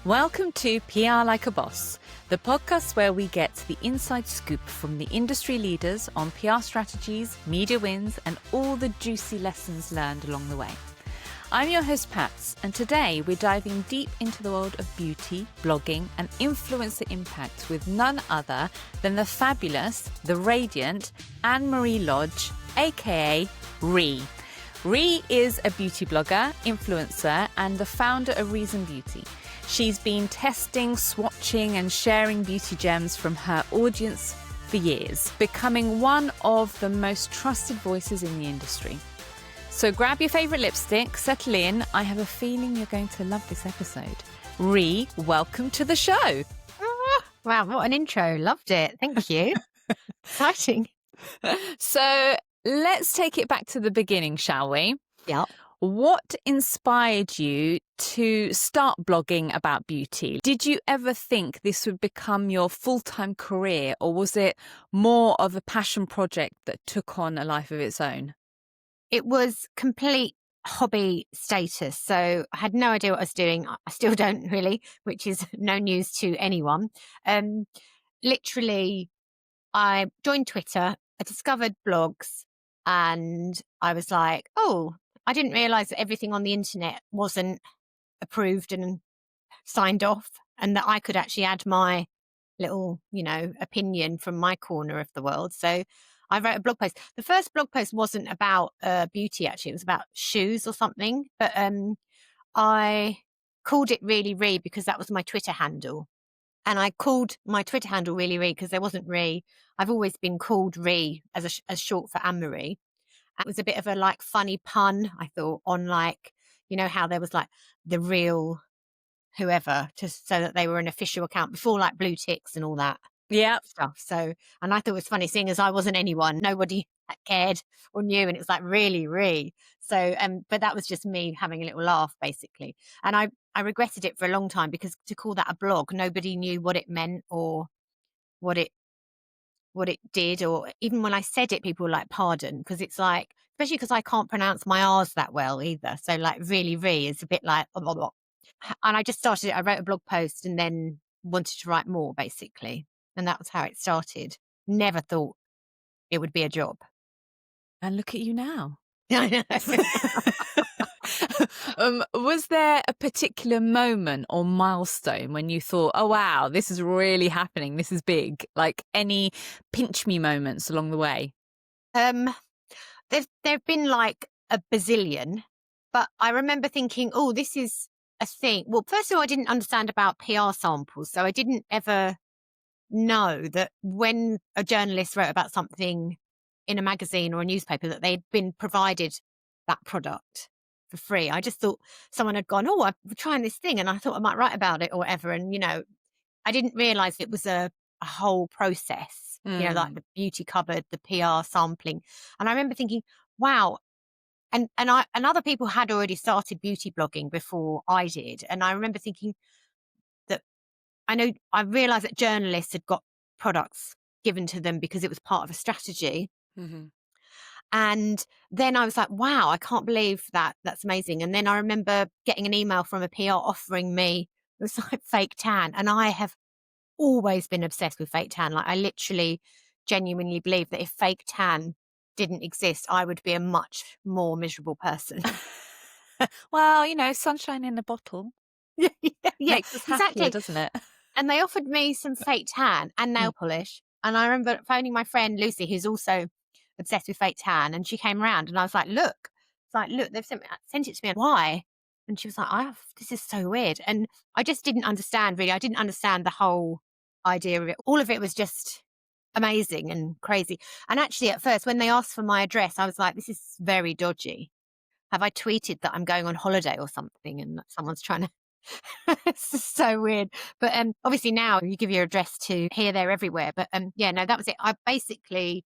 Welcome to PR Like a Boss, the podcast where we get the inside scoop from the industry leaders on PR strategies, media wins, and all the juicy lessons learned along the way. I'm your host, Pats, and today we're diving deep into the world of beauty, blogging, and influencer impact with none other than the fabulous, the radiant Anne-Marie Lodge, aka Ree. Ree is a beauty blogger, influencer, and the founder of Reason Beauty. She's been testing, swatching, and sharing beauty gems from her audience for years, becoming one of the most trusted voices in the industry. So grab your favourite lipstick, settle in. I have a feeling you're going to love this episode. Ree, welcome to the show. Oh, wow, what an intro. Loved it. Thank you. Exciting. So let's take it back to the beginning, shall we? Yeah. What inspired you to start blogging about beauty? Did you ever think this would become your full-time career, or was it more of a passion project that took on a life of its own? It was complete hobby status. So I had no idea what I was doing. I still don't really, which is no news to anyone. Literally, I joined Twitter, I discovered blogs, and I was like, oh, I didn't realize that everything on the internet wasn't approved and signed off, and that I could actually add my little, opinion from my corner of the world. So I wrote a blog post. The first blog post wasn't about beauty, actually. It was about shoes or something. But I called it Really Ree because that was my Twitter handle. And I called my Twitter handle Really Ree because there wasn't Ree. I've always been called Ree as short for Anne-Marie. It was a bit of a funny pun, I thought, on how there was the real whoever, just so that they were an official account before blue ticks and all that stuff. So, and I thought it was funny, seeing as I wasn't anyone, nobody cared or knew, and it was really Ree. So, but that was just me having a little laugh, basically. And I regretted it for a long time, because to call that a blog, nobody knew what it meant or what it did, or even when I said it, people were like, pardon, because it's especially because I can't pronounce my R's that well either. So Really Ree is a bit like, blah, blah, blah. And I just started it. I wrote a blog post and then wanted to write more, basically. And that was how it started. Never thought it would be a job. And look at you now. I know. Was there a particular moment or milestone when you thought, oh, wow, this is really happening, this is big? Any pinch me moments along the way? There've been a bazillion, but I remember thinking, oh, this is a thing. Well, first of all, I didn't understand about PR samples, so I didn't ever know that when a journalist wrote about something in a magazine or a newspaper, that they'd been provided that product for free. I just thought someone had gone, oh, I'm trying this thing, and I thought I might write about it or whatever. And, I didn't realize it was a whole process, the beauty cupboard, the PR sampling. And I remember thinking, wow. And other people had already started beauty blogging before I did. And I remember thinking that I realized that journalists had got products given to them because it was part of a strategy. Mm-hmm. And then I was like, wow, I can't believe that. That's amazing. And then I remember getting an email from a PR offering me, it was fake tan. And I have always been obsessed with fake tan. I literally genuinely believe that if fake tan didn't exist, I would be a much more miserable person. Well, sunshine in a bottle. yeah, Makes us happier, doesn't it? And they offered me some fake tan and nail polish. And I remember phoning my friend Lucy, who's also obsessed with fake tan, and she came around and I was like, look. It's look, they've sent it to me. Why? And she was like, oh, this is so weird. And I just didn't understand, really. I didn't understand the whole idea of it. All of it was just amazing and crazy. And actually, at first, when they asked for my address, I was like, this is very dodgy. Have I tweeted that I'm going on holiday or something and someone's trying to... It's just so weird. But obviously now you give your address to here, there, everywhere. But that was it. I basically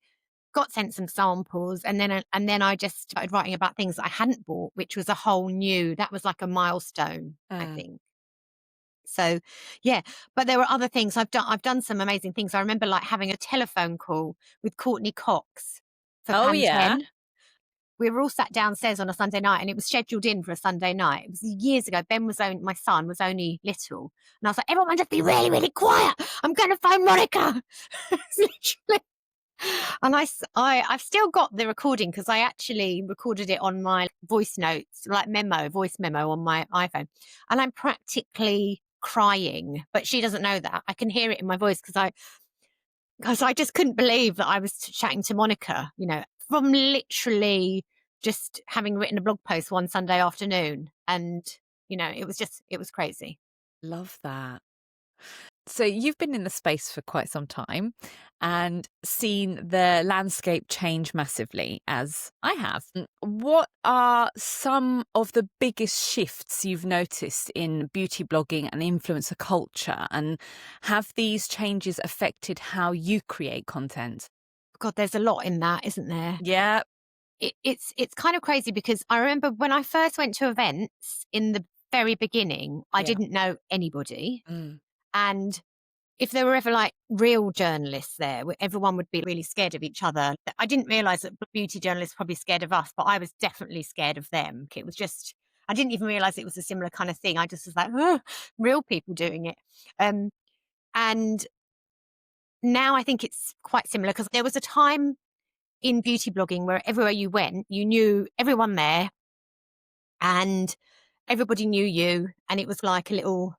got sent some samples, and then I just started writing about things that I hadn't bought, which was a whole new... That was like a milestone, I think. So, yeah, but there were other things I've done some amazing things. I remember having a telephone call with Courtney Cox for Pantene. we were all sat downstairs on a Sunday night, and it was scheduled in for a Sunday night. It was years ago. My son was only little. And I was like, everyone just be really, really quiet. I'm going to phone Monica. Literally. And I've still got the recording because I actually recorded it on my voice notes, like voice memo on my iPhone. And I'm practically crying, but she doesn't know that. I can hear it in my voice because I just couldn't believe that I was chatting to Monica, from literally just having written a blog post one Sunday afternoon. And, it was crazy. Love that. So you've been in the space for quite some time and seen the landscape change massively, as I have. What are some of the biggest shifts you've noticed in beauty blogging and influencer culture? And have these changes affected how you create content? God, there's a lot in that, isn't there? Yeah. It's kind of crazy because I remember when I first went to events in the very beginning, I didn't know anybody. And if there were ever like real journalists there, everyone would be really scared of each other. I didn't realize that beauty journalists were probably scared of us, but I was definitely scared of them. It was just, I didn't even realize it was a similar kind of thing. I just was like, real people doing it. And now I think it's quite similar because there was a time in beauty blogging where everywhere you went, you knew everyone there and everybody knew you. And it was like a little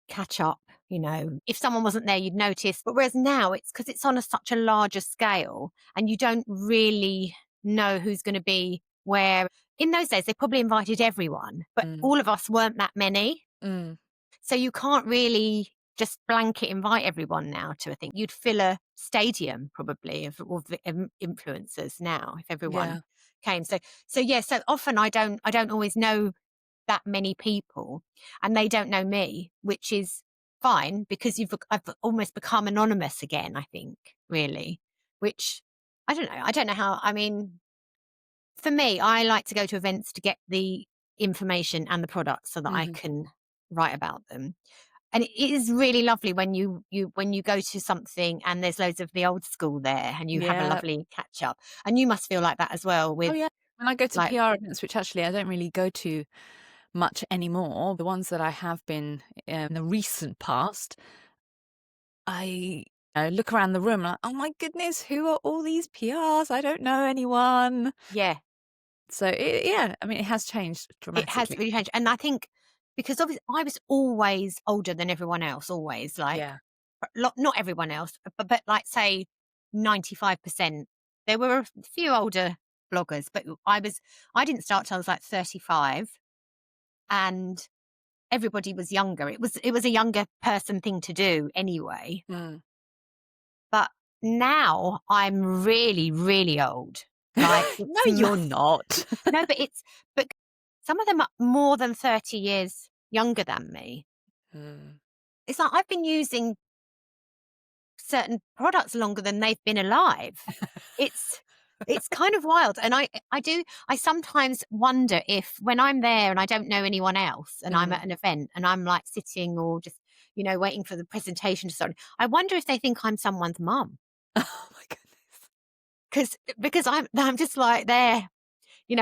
catch up. If someone wasn't there, you'd notice. But whereas now it's because it's on such a larger scale and you don't really know who's going to be where. In those days, they probably invited everyone, but all of us weren't that many. So you can't really just blanket invite everyone now to a thing. You'd fill a stadium probably of influencers now if everyone came. So often I don't always know that many people and they don't know me, which is fine because I've almost become anonymous again, I think, really, which I don't know how. I mean, for me, I like to go to events to get the information and the products so that I can write about them. And it is really lovely when you go to something and there's loads of the old school there and you have a lovely catch up. And you must feel like that as well with when I go to PR events, which actually I don't really go to much anymore, the ones that I have been in the recent past, I look around the room and oh my goodness, who are all these PRs? I don't know anyone. Yeah. So I mean, it has changed dramatically. It has really changed. And I think because obviously I was always older than everyone else, always not everyone else, but like say 95%. There were a few older bloggers, but I didn't start till I was like 35 and everybody was younger. It was a younger person thing to do anyway. But now I'm really, really old. Like, no, you're not. No, but some of them are more than 30 years younger than me. It's like I've been using certain products longer than they've been alive. It's kind of wild. And I sometimes wonder if when I'm there and I don't know anyone else and I'm at an event and I'm like sitting or just, waiting for the presentation to start, I wonder if they think I'm someone's mum. Oh my goodness. Because I'm just like there,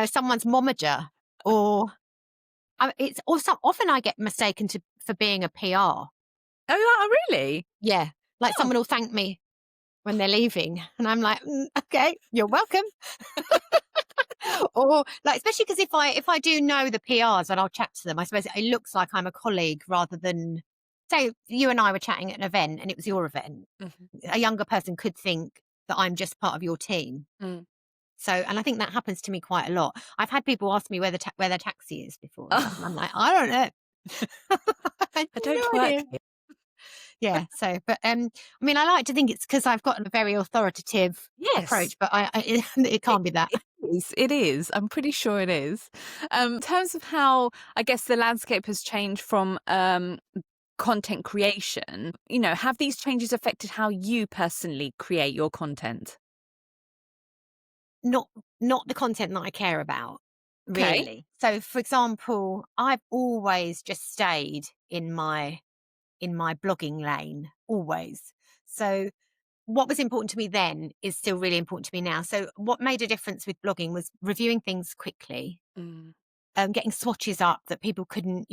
someone's momager or often I get mistaken for being a PR. Oh, really? Yeah. Like someone will thank me when they're leaving and I'm like, okay, you're welcome. Or like, especially because if I do know the PRs and I'll chat to them, I suppose it looks like I'm a colleague rather than, say you and I were chatting at an event and it was your event. A younger person could think that I'm just part of your team. So, and I think that happens to me quite a lot. I've had people ask me where their taxi is before. And I'm like, I don't know. I don't work here. Yeah. So, but I mean, I like to think it's because I've got a very authoritative approach, but it can't be that. It is. I'm pretty sure it is. In terms of how I guess the landscape has changed from content creation, have these changes affected how you personally create your content? Not the content that I care about, really. Okay. So, for example, I've always just stayed in my blogging lane, always. So what was important to me then is still really important to me now. So what made a difference with blogging was reviewing things quickly, Mm. getting swatches up that people couldn't,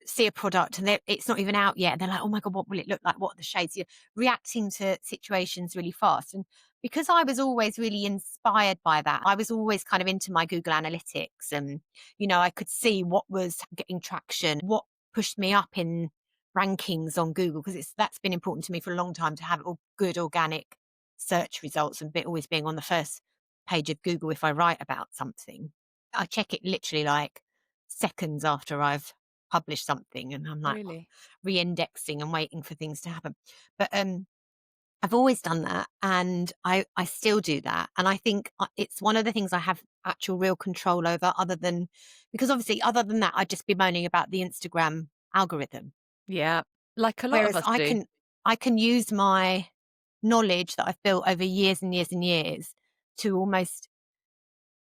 see a product and it's not even out yet. And they're like, oh my God, what will it look like? What are the shades? You're reacting to situations really fast. And because I was always really inspired by that, I was always kind of into my Google Analytics and, I could see what was getting traction, what pushed me up in rankings on Google, because that's been important to me for a long time to have all good organic search results and always being on the first page of Google if I write about something. I check it literally like seconds after I've published something and I'm like Really? re-indexing and waiting for things to happen. But I've always done that and I still do that. And I think it's one of the things I have actual real control over, because obviously other than that, I'd just be moaning about the Instagram algorithm. Yeah. Like a lot of Whereas us do. I can use my knowledge that I've built over years and years and years to almost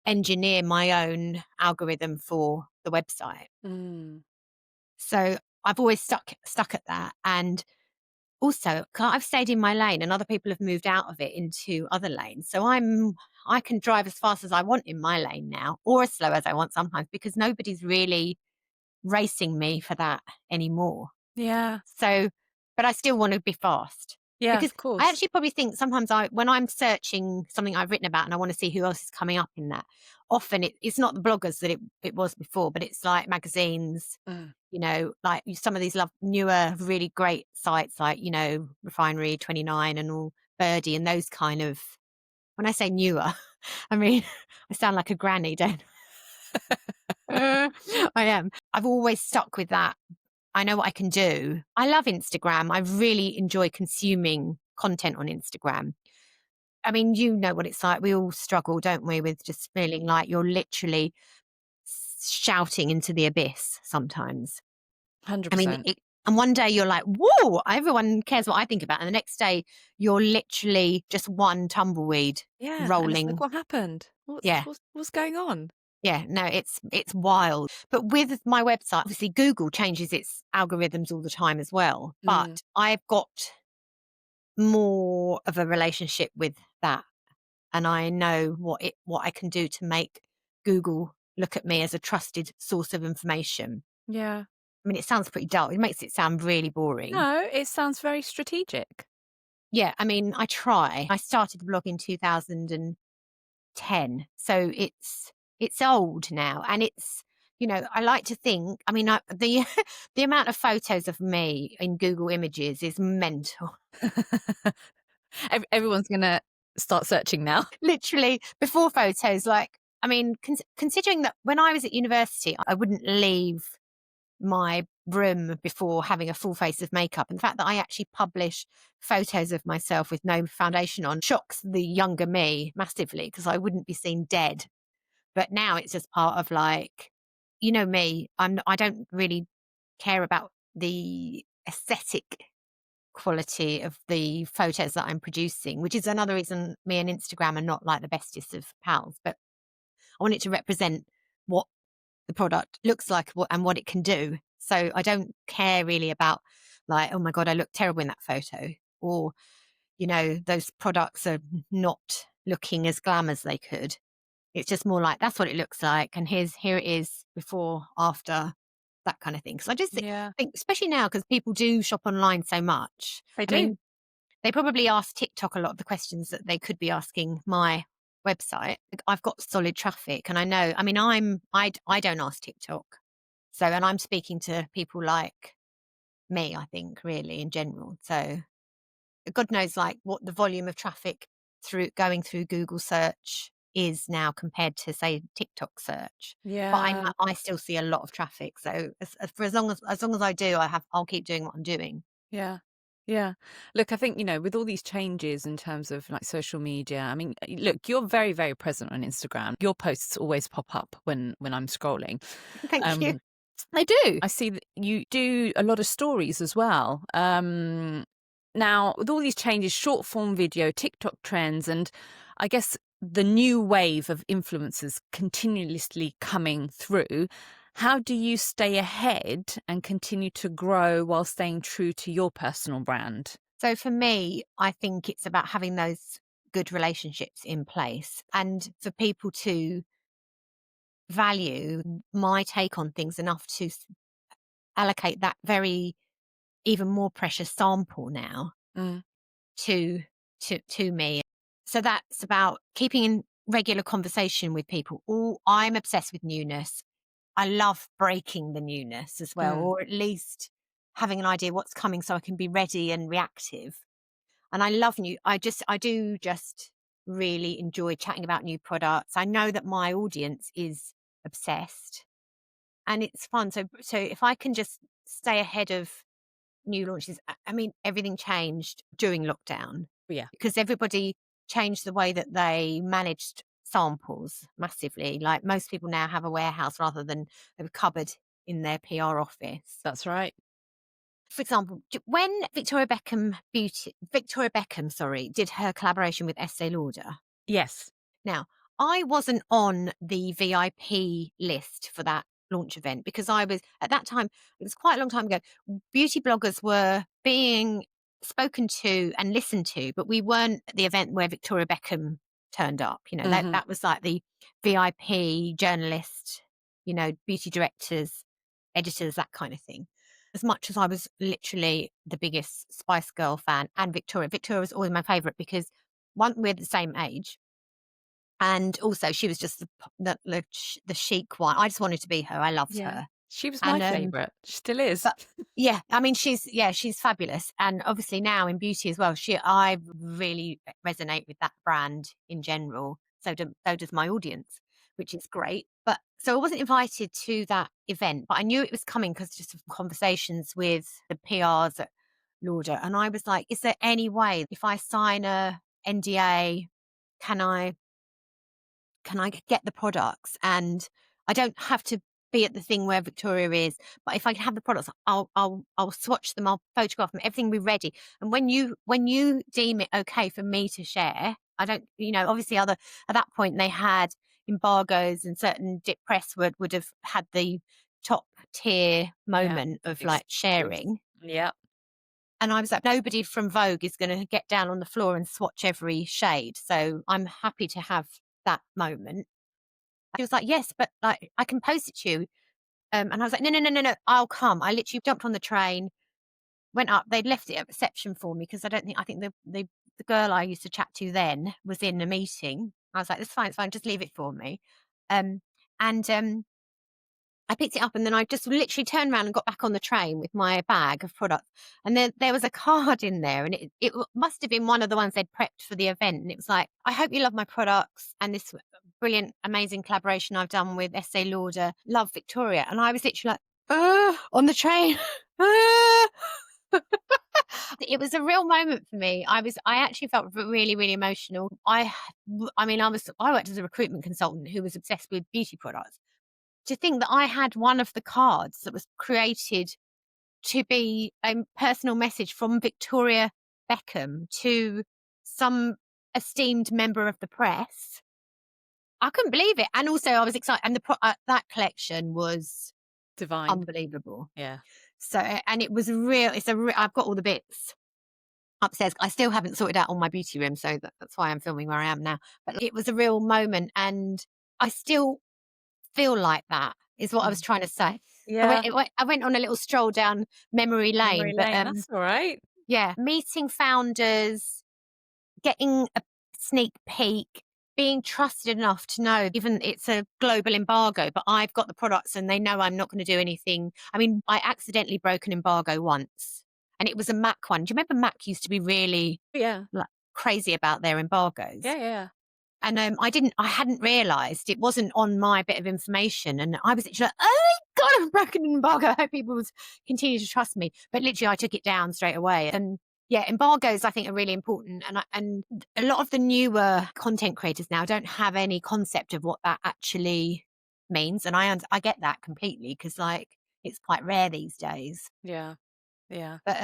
engineer my own algorithm for the website. Mm. So I've always stuck at that. And also I've stayed in my lane and other people have moved out of it into other lanes. So I can drive as fast as I want in my lane now, or as slow as I want sometimes, because nobody's really racing me for that anymore. Yeah. So, but I still want to be fast. Yeah, Because of I course. actually probably think sometimes when I'm searching something I've written about and I want to see who else is coming up in that, often it's not the bloggers that it was before, but it's like magazines, Mm. like some of these newer, really great sites like, Refinery 29 and all, Byrdie and those kind of, when I say newer, I mean, I sound like a granny, don't I? I am. I've always stuck with that. I know what I can do. I love Instagram. I really enjoy consuming content on Instagram. I mean, you know what it's like. We all struggle, don't we, with just feeling like you're literally shouting into the abyss sometimes. I mean, 100%. and one day you're like, whoa, everyone cares what I think about. And the next day you're literally just one tumbleweed Yeah. And it's like, rolling. what happened? Yeah. What's going on? Yeah, no, it's wild. But with my website, obviously Google changes its algorithms all the time as well. Mm. But I've got more of a relationship with that. And I know what I can do to make Google look at me as a trusted source of information. Yeah. I mean, it sounds pretty dull. It makes it sound really boring. No, it sounds very strategic. Yeah, I mean, I try. I started the blog in 2010, so it's old now, and it's, I like to think. I mean, the the amount of photos of me in Google Images is mental. Everyone's going to start searching now. Literally, before photos, like, I mean, considering that when I was at university, I wouldn't leave my room before having a full face of makeup. And the fact that I actually publish photos of myself with no foundation on shocks the younger me massively, because I wouldn't be seen dead. But now it's just part of, like, me, I don't really care about the aesthetic quality of the photos that I'm producing, which is another reason me and Instagram are not like the bestest of pals. But I want it to represent what the product looks like and what it can do. So I don't care really about, like, oh my God, I look terrible in that photo, or, those products are not looking as glam as they could. It's just more like, that's what it looks like. And here it is before, after, that kind of thing. So I just Yeah, think, especially now, because people do shop online so much. they I do. mean, they probably ask TikTok a lot of the questions that they could be asking my website. Like, I've got solid traffic, and I know, I mean, I don't ask TikTok. So, and I'm speaking to people like me, I think, really, in general. So God knows, like, what the volume of traffic going through Google search is now compared to, say, TikTok search. But Yeah. I still see a lot of traffic. So for as long as I do, I'll keep doing what I'm doing. Yeah. Yeah. Look, I think, with all these changes in terms of like social media, I mean, look, you're very, very present on Instagram. Your posts always pop up when I'm scrolling. Thank you. They do. I see that you do a lot of stories as well. Now, with all these changes, short form video, TikTok trends, and I guess the new wave of influencers continuously coming through, how do you stay ahead and continue to grow while staying true to your personal brand? So for me, I think it's about having those good relationships in place and for people to value my take on things enough to allocate that very even more precious sample now Mm. to to me. So that's about keeping in regular conversation with people. Oh, I'm obsessed with newness. I love breaking the newness as well, Mm. or at least having an idea what's coming so I can be ready and reactive. And I love new. I do just really enjoy chatting about new products. I know that my audience is obsessed, and it's fun. So if I can just stay ahead of new launches, I mean, everything changed during lockdown Yeah, because everybody changed the way that they managed samples massively. Like most people now have a warehouse rather than a cupboard in their PR office. that's right. For example, when Victoria Beckham, sorry, did her collaboration with Estee Lauder. Yes. Now, I wasn't on the VIP list for that launch event because I was at that time, it was quite a long time ago, beauty bloggers were being spoken to and listened to, but we weren't at the event where Victoria Beckham turned up. You know, Mhm. that was like the VIP journalist, beauty directors, editors, that kind of thing. As much as I was literally the biggest Spice Girl fan and Victoria was always my favourite because one, we're the same age. And also she was just the chic one. I just wanted to be her. I loved Yeah. her. She was my And, favourite. She still is. but yeah, I mean, she's fabulous. And obviously now in beauty as well, I really resonate with that brand in general. So does my audience, which is great. But so I wasn't invited to that event, but I knew it was coming because just of conversations with the PRs at Lauder. And I was like, is there any way if I sign a NDA, can I get the products? And I don't have to be at the thing where Victoria is, but if I can have the products, I'll swatch them, I'll photograph them, everything will be ready. And when you deem it okay for me to share, I don't, obviously at that point they had embargoes and certain dip press would have had the top tier Yeah. moment of like Exclusive. sharing. Yeah. And I was like, nobody from Vogue is going to get down on the floor and swatch every shade. So I'm happy to have that moment. She was like, yes, but like I can post it to you. And I was like, no, no, no, no, no, I'll come. I literally jumped on the train, went up. They'd left it at reception for me because I think the girl I used to chat to then was in a meeting. I was like, it's fine, just leave it for me. Um, and I picked it up and then I just literally turned around and got back on the train with my bag of products. And there was a card in there and it must have been one of the ones they'd prepped for the event. And it was like, I hope you love my products and this brilliant, amazing collaboration I've done with Estee Lauder. Love, Victoria. And I was literally like, on the train. It was a real moment for me. I actually felt really, really emotional. I mean, I worked as a recruitment consultant who was obsessed with beauty products. To think that I had one of the cards that was created to be a personal message from Victoria Beckham to some esteemed member of the press. I couldn't believe it. And also I was excited. And that collection was Divine. unbelievable. Yeah. So, and it was I've got all the bits upstairs. I still haven't sorted out all my beauty room. So that's why I'm filming where I am now. But it was a real moment. And I still feel like that is what I was Mm. trying to say. Yeah. I went on a little stroll down memory lane, Memory but lane. That's all right. yeah, meeting founders, getting a sneak peek, being trusted enough to know, even it's a global embargo, but I've got the products and they know I'm not going to do anything. I mean, I accidentally broke an embargo once and it was a MAC one. Do you remember MAC used to be really Yeah. like crazy about their embargoes? Yeah. Yeah. And I hadn't realised it wasn't on my bit of information. And I was literally like, oh my God, I've broken an embargo. I hope people would continue to trust me. But literally, I took it down straight away. And yeah, embargoes, I think, are really important. And a lot of the newer content creators now don't have any concept of what that actually means. And I get that completely because, like, it's quite rare these days. Yeah. Yeah. But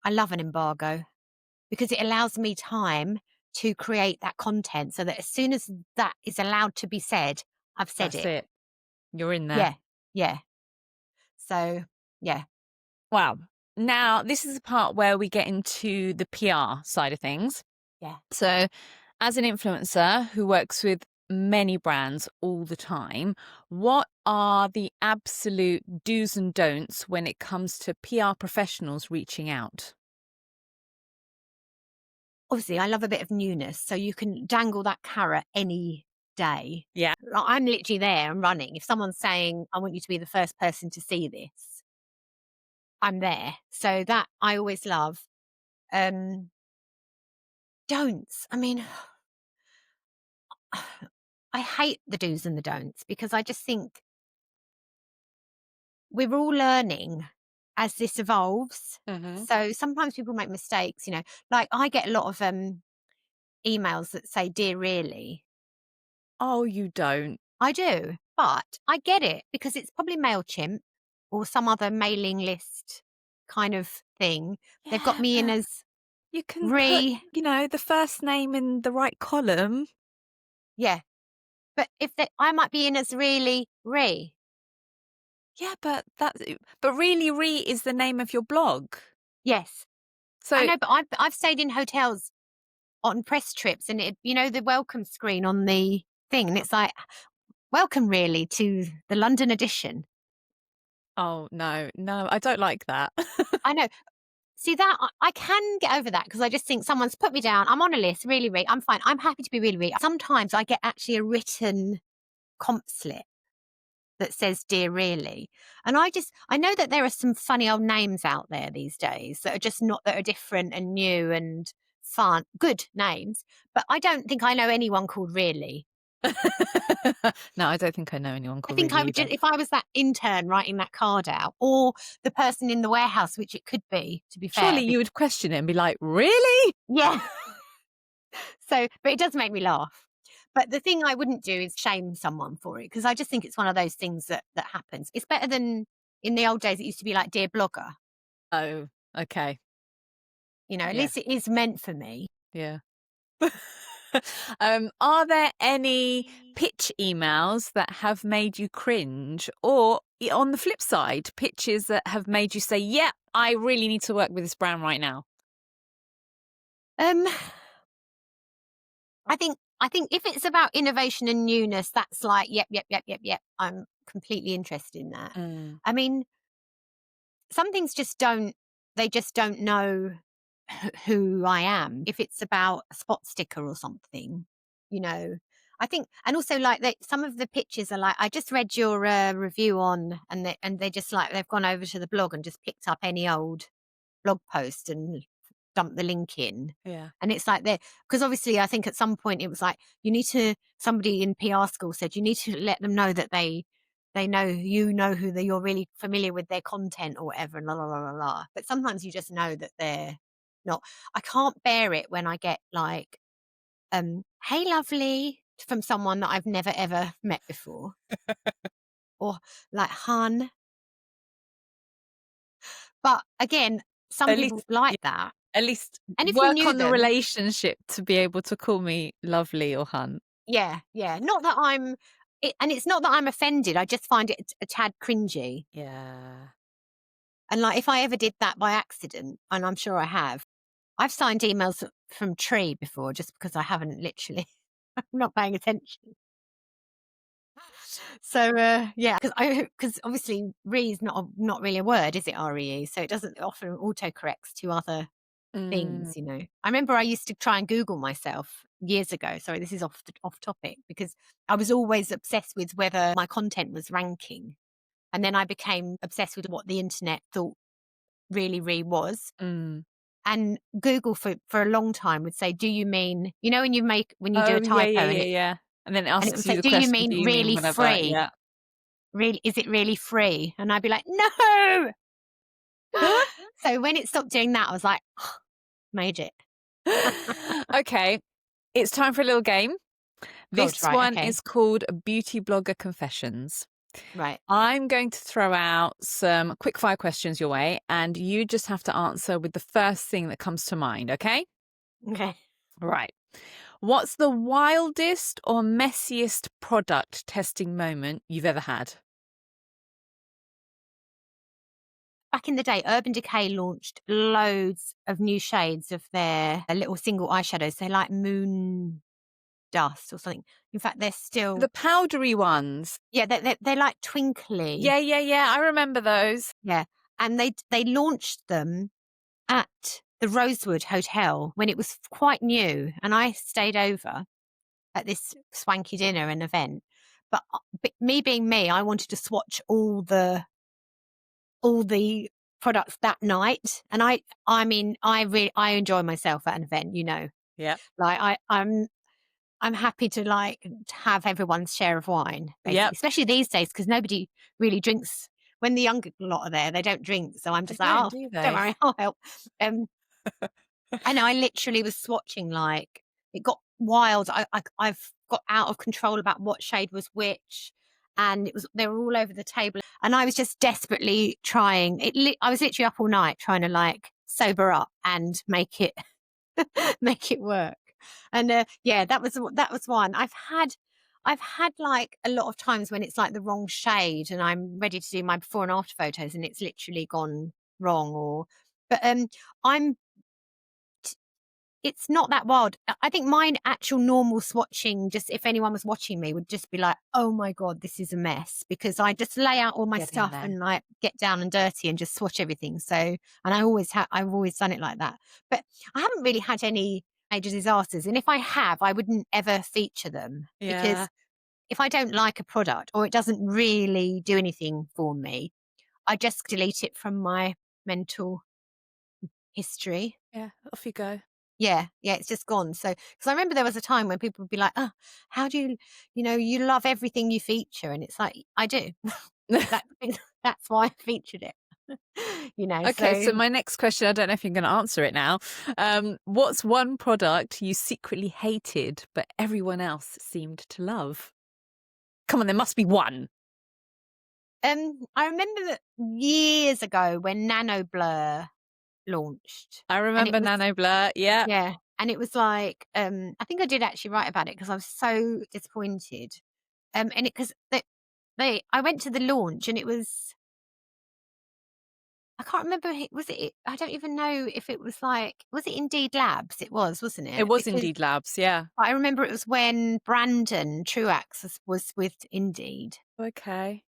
I love an embargo because it allows me time to create that content so that as soon as that is allowed to be said, I've said That's it. it. You're in there. Yeah. Yeah. So, yeah. Wow. Now, this is the part where we get into the PR side of things. Yeah. So, as an influencer who works with many brands all the time, what are the absolute do's and don'ts when it comes to PR professionals reaching out? Obviously, I love a bit of newness, so you can dangle that carrot any day. Yeah. Like, I'm literally there and running. If someone's saying, I want you to be the first person to see this, I'm there. So that I always love. Don'ts. I mean, I hate the do's and the don'ts because I just think we're all learning as this evolves. Mm-hmm. So sometimes people make mistakes, like I get a lot of emails that say, Dear Really. Oh, you don't. I do, but I get it because it's probably MailChimp or some other mailing list kind of thing. They've got Yeah, me in but as you can put, Re. the first name in the right column. Yeah. But I might be in as Really Re. Yeah, but really Re is the name of your blog. Yes. So I know, but I've stayed in hotels on press trips and the welcome screen on the thing. And it's like, welcome really to the London edition. oh no, I don't like that. I know. See that I can get over that because I just think someone's put me down. I'm on a list, really, really. I'm fine. I'm happy to be really, really. Sometimes I get actually a written comp slip that says Dear Really. And I know that there are some funny old names out there these days that are different and new and fun, good names. But I don't think I know anyone called Really. No, I don't think I know anyone I called think I Really would either. if I was that intern writing that card out or the person in the warehouse, which it could be, to be fair. Surely you would question it and be like, really? Yeah. But it does make me laugh. But the thing I wouldn't do is shame someone for it because I just think it's one of those things that happens. It's better than in the old days. It used to be like, Dear Blogger. Oh, okay. At Yeah. least it is meant for me. Yeah. Are there any pitch emails that have made you cringe, or on the flip side, pitches that have made you say, yeah, I really need to work with this brand right now? I think if it's about innovation and newness, that's like, yep. I'm completely interested in that. I mean, some things just don't know who I am. If it's about a spot sticker or something, I think, and also like some of the pictures are like, I just read your review on, and they just like, they've gone over to the blog and just picked up any old blog post and dumped the link in. Yeah. And it's like because obviously I think at some point it was like, somebody in PR school said, you need to let them know that they know who you're really familiar with their content or whatever, and la la la la la. But sometimes you just know that they're not. I can't bear it when I get like, hey lovely, from someone that I've never ever met before. Or like hun. But again, some people like that. At least And if we work knew on the them, relationship to be able to call me lovely or hun. yeah. Not that and it's not that I'm offended. I just find it a tad cringy. Yeah. And like, if I ever did that by accident, and I'm sure I have, I've signed emails from Tree before just because I haven't literally, I'm not paying attention. So yeah, because obviously re is not really a word, is it? REE, so it doesn't often autocorrects to other things. I remember I used to try and Google myself years ago. Sorry, this is off topic, because I was always obsessed with whether my content was ranking, and then I became obsessed with what the internet thought really was. And Google for a long time would say, do you mean, when you do a typo, yeah. And then it and it asks would you say, the do you question, do mean you mean really whatever? free? Yeah. Really, is it really free? And I'd be like, no. So when it stopped doing that, I was like, oh, made it. Okay, it's time for a little game. This right, one okay. is called Beauty Blogger Confessions. Right. I'm going to throw out some quick fire questions your way, and you just have to answer with the first thing that comes to mind, okay? Okay. Right. What's the wildest or messiest product testing moment you've ever had? back in the day, Urban Decay launched loads of new shades of their little single eyeshadows. They're like moon dust or something. In fact, they're still, The powdery ones. yeah, they're like twinkly. Yeah, yeah, yeah. I remember those. Yeah. And they launched them at the Rosewood Hotel when it was quite new. And I stayed over at this swanky dinner and event. But me being me, I wanted to swatch all the products that night. And I mean, I enjoy myself at an event, you know. Yeah. Like I'm happy to like have everyone's share of wine, basically, Yep. especially these days because nobody really drinks. When the younger lot are there, they don't drink. So I'm They just like, don't, oh, do don't they? worry, I'll help. And I literally was swatching, like, it got wild. I've got out of control about what shade was which, and they were all over the table, and I was just desperately trying. I was literally up all night trying to like sober up and make it make it work. And yeah, that was one. I've had like a lot of times when it's like the wrong shade, and I'm ready to do my before and after photos, and it's literally gone wrong. But I'm it's not that wild. I think mine actual normal swatching, just if anyone was watching me, would just be like, oh my God, this is a mess, because I just lay out all my Get in stuff there. and like get down and dirty and just swatch everything. So, and I've always done it like that. But I haven't really had any major disasters. And if I have, I wouldn't ever feature them, Yeah. because if I don't like a product or it doesn't really do anything for me, I just delete it from my mental history. Yeah. Off you go. Yeah, it's just gone. So, because I remember there was a time when people would be like, "Oh, how do you love everything you feature?" And it's like, I do. That that's why I featured it. Okay, so So my next question, I don't know if you're going to answer it now. What's one product you secretly hated, but everyone else seemed to love? Come on, there must be one. I remember that years ago when Nanoblur launched, I and it remember was, Nanoblur. Yeah. yeah, and it was like, I think I did actually write about it because I was so disappointed. And it because I went to the launch and it was, I can't remember. Was it? I don't even know if it was like. Was it Indeed Labs? It was, wasn't It it? was Because Indeed Labs. Yeah. I remember it was when Brandon Truax was with Indeed, Okay.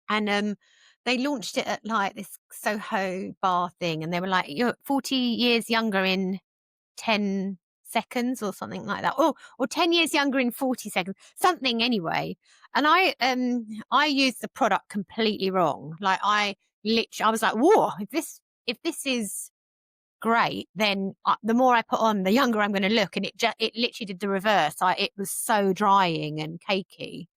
and they launched it at like this Soho bar thing, and they were like, "You're 40 years younger in 10 seconds," or something like that, or 10 years younger in 40 seconds, something anyway. And I used the product completely wrong. Like I was like, whoa, if this is great, then the more I put on, the younger I'm going to look. And it literally did the reverse. It was so drying and cakey.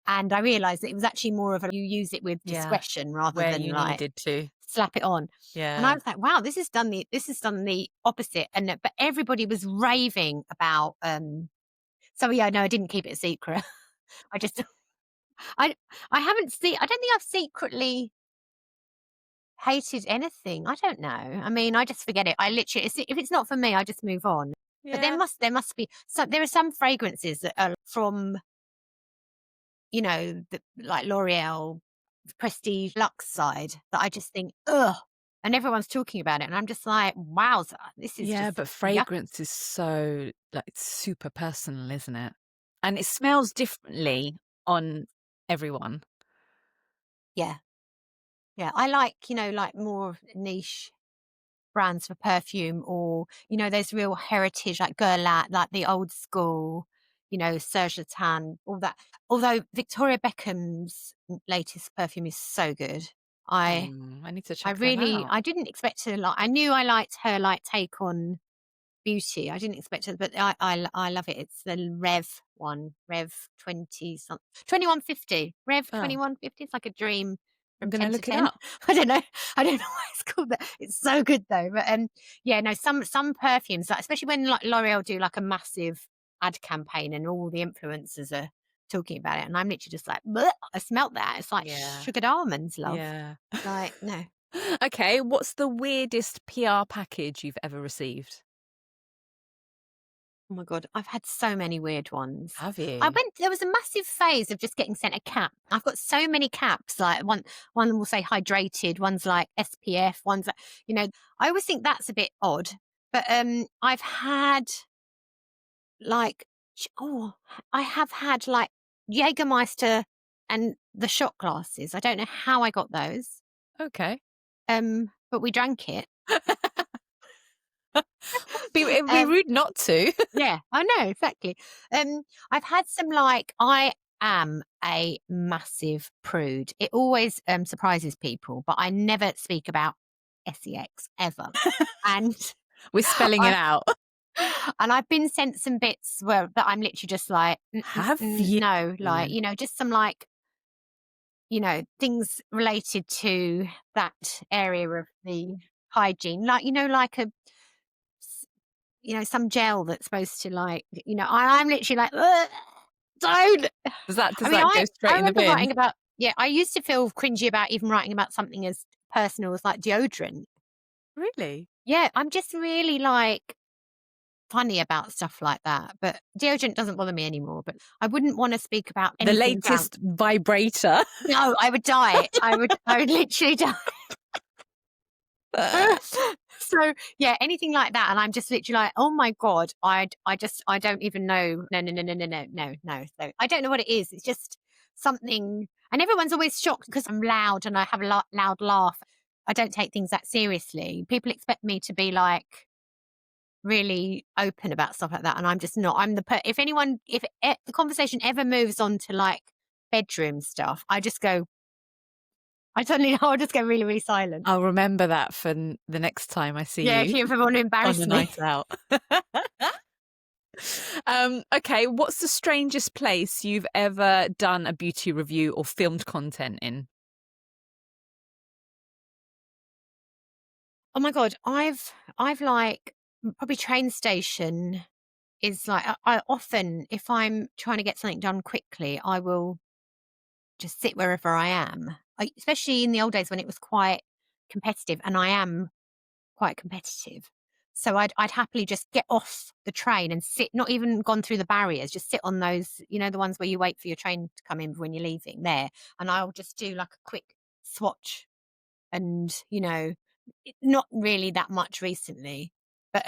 And I realized that it was actually more of you use it with Yeah. discretion rather Where than you like needed to. slap it on. And I Yeah. was like, wow, this has done the opposite. And but everybody was raving about so yeah, no, I didn't keep it a secret. I just I I haven't seen I don't think I've secretly hated anything. I don't know. I mean, I just forget it. I literally, if it's not for me, I just move on. But Yeah. there must be there are some fragrances that are from, like L'Oreal prestige luxe side that I just think, ugh, and everyone's talking about it, and I'm just like, wow, this is Yeah, just but yuck. fragrance is so like super personal, isn't it? And it smells differently on everyone. Yeah, yeah. I like, like more niche brands for perfume, or those real heritage like Guerlain, like the old school, Serge Lutens, all that. Although Victoria Beckham's latest perfume is so good. I I need to I check that really out. I didn't expect to like. I knew I liked her like take on beauty. I didn't expect it, but I love it. It's the Rev 20 something, 2150, Rev Oh, 2150. It's like a dream I'm from going to 10 to look it 10. up. I don't know. I don't know why it's called that. It's so good though. But yeah, no, some perfumes, like, especially when like L'Oreal do like a massive ad campaign and all the influencers are talking about it, and I'm literally just like, "Bleh, I smelt that. It's like Yeah. sugared almonds, love." Yeah. Like, no. Okay, what's the weirdest PR package you've ever received? Oh my God, I've had so many weird ones. Have you? There was a massive phase of just getting sent a cap. I've got so many caps, like one will say hydrated, one's like SPF, one's like, I always think that's a bit odd. But I've had like, I have had like Jägermeister and the shot glasses. I don't know how I got those. Okay. But we drank it. It'd be rude not to. Yeah, I know, exactly. I've had some I am a massive prude. It always surprises people, but I never speak about sex ever. And we're spelling it out. And I've been sent some bits that I'm literally just like, have you? No, just some things related to that area of the hygiene, some gel that's supposed to I'm literally like, don't. Does that go straight in the bin? Writing about, I used to feel cringy about even writing about something as personal as like deodorant. Really? Yeah, I'm just really funny about stuff like that. But deodorant doesn't bother me anymore. But I wouldn't want to speak about the latest vibrator. No, I would die. I would literally die. So yeah, anything like that, and I'm just literally like, oh my God, I don't even know. No. So I don't know what it is. It's just something, and everyone's always shocked because I'm loud and I have a loud laugh. I don't take things that seriously. People expect me to be really open about stuff like that, and I'm just not. I'm if the conversation ever moves on to bedroom stuff, I'll just go really, really silent. I'll remember that for the next time I see you. Yeah, if you ever want to embarrass me. On a night out. Okay, what's the strangest place you've ever done a beauty review or filmed content in? Oh my God, I've probably train station is I often, if I'm trying to get something done quickly, I will just sit wherever I am. Especially in the old days when it was quite competitive, and I am quite competitive. So I'd happily just get off the train and sit, not even gone through the barriers, just sit on those, the ones where you wait for your train to come in when you're leaving there. And I'll just do a quick swatch and, not really that much recently. But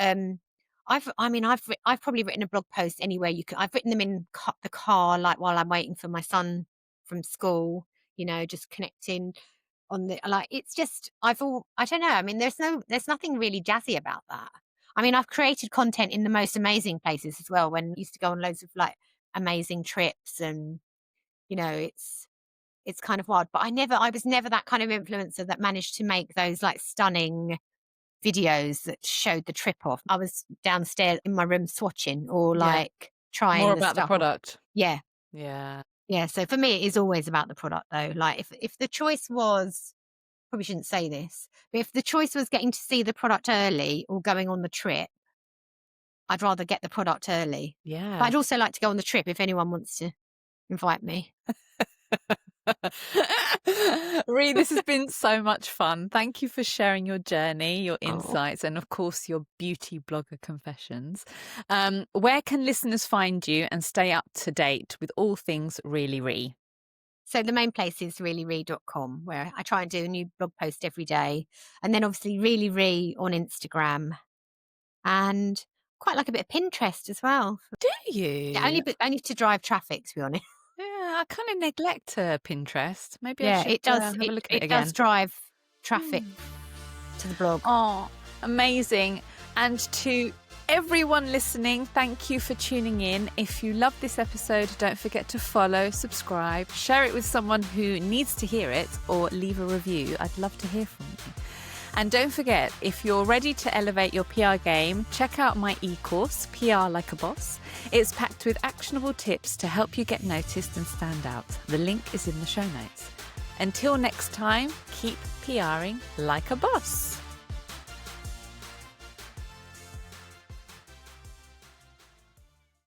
I've probably written a blog post anywhere you could. I've written them in the car, while I'm waiting for my son from school, just connecting on the, it's just, I don't know. I mean, there's nothing really jazzy about that. I mean, I've created content in the most amazing places as well, when I used to go on loads of amazing trips, and, it's kind of wild, but I was never that kind of influencer that managed to make those stunning videos that showed the trip off. I was downstairs in my room swatching or trying more about the product. Yeah. So for me, it is always about the product though. If the choice was, probably shouldn't say this, but if the choice was getting to see the product early or going on the trip, I'd rather get the product early. Yeah. But I'd also like to go on the trip if anyone wants to invite me. Ree, this has been so much fun. Thank you for sharing your journey, your insights, and of course your beauty blogger confessions. Where can listeners find you and stay up to date with all things Really Ree? So the main place is reallyre.com, where I try and do a new blog post every day, and then obviously Really Ree on Instagram, and quite like a bit of Pinterest as well. Do you? Yeah, only to drive traffic, to be honest. Yeah, I kind of neglect Pinterest. Maybe I should it does. have a look at it again. It does drive traffic to the blog. Oh, amazing. And to everyone listening, thank you for tuning in. If you love this episode, don't forget to follow, subscribe, share it with someone who needs to hear it, or leave a review. I'd love to hear from you. And don't forget, if you're ready to elevate your PR game, check out my e-course, PR Like a Boss. It's packed with actionable tips to help you get noticed and stand out. The link is in the show notes. Until next time, keep PRing like a boss.